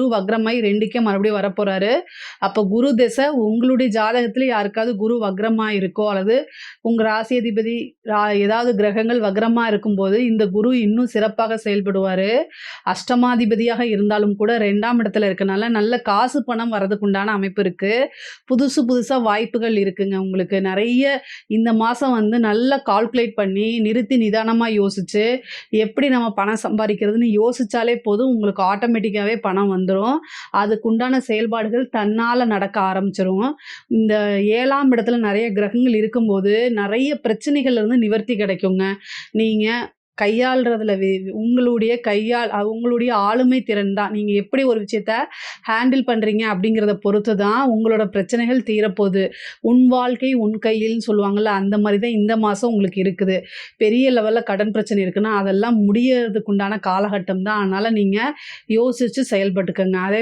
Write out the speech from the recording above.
குரு வக்ரமாயி 2க்கே மறுபடியும் வரப்போறாரு. அப்ப குரு திசை உங்களுடைய ஜாதகத்துல யாருக்காவது குரு வக்ரமா இருக்கோ, அல்லது உங்க ராசி அதிபதி ஏதாவது கிரகங்கள் வக்ரமா இருக்கும்போது, இந்த குரு இன்னும் சிறப்பாக செயல்படுவாரு. அஷ்டமாதிபதியாக இருந்தாலும் கூட 2ஆம் இடத்துல இருக்கனால, நல்ல காசு பணம் வரதுக்கு உண்டான அமைப்பு இருக்கு. புதுசா வாய்ப்புகள் இருக்குங்க உங்களுக்கு. நெறைய இந்த மாசம் வந்து நல்லா கால்குலேட் பண்ணி, நிறுத்தி நிதானமா யோசிச்சு, எப்படி நம்ம பணம் சம்பாரிக்கிறதுன்னு யோசிச்சாலே போதும், உங்களுக்கு ஆட்டோமேட்டிக்காவே பணம் வந்துரும். அதுக்குண்டான செயல்பாடுகள் தன்னால நடக்க ஆரம்பிச்சுரும். இந்த 7ஆம் இடத்துல நெறைய கிரகங்கள் இருக்கும்போது, நெறைய பிரச்சனைகள்ல இருந்து நிவர்த்தி கிடைக்குங்க. நீங்க கையாள்றதுல உங்களுடைய ஆளுமை திறன் தான். நீங்க எப்படி ஒரு விஷயத்த ஹேண்டில் பண்றீங்க அப்படிங்கிறத பொறுத்து தான் உங்களோட பிரச்சனைகள் தீரப்போகுது. உன் வாழ்க்கை உன் கையில்னு சொல்லுவாங்கல்ல, அந்த மாரி தான் இந்த மாசம் உங்களுக்கு இருக்குது. பெரிய லெவல்ல கடன் பிரச்சனை இருக்குன்னா, அதெல்லாம் முடியறதுக்கு உண்டான காலகட்டம் தான். அதனால நீங்க யோசிச்சு செயல்பட்டுக்கங்க. அதே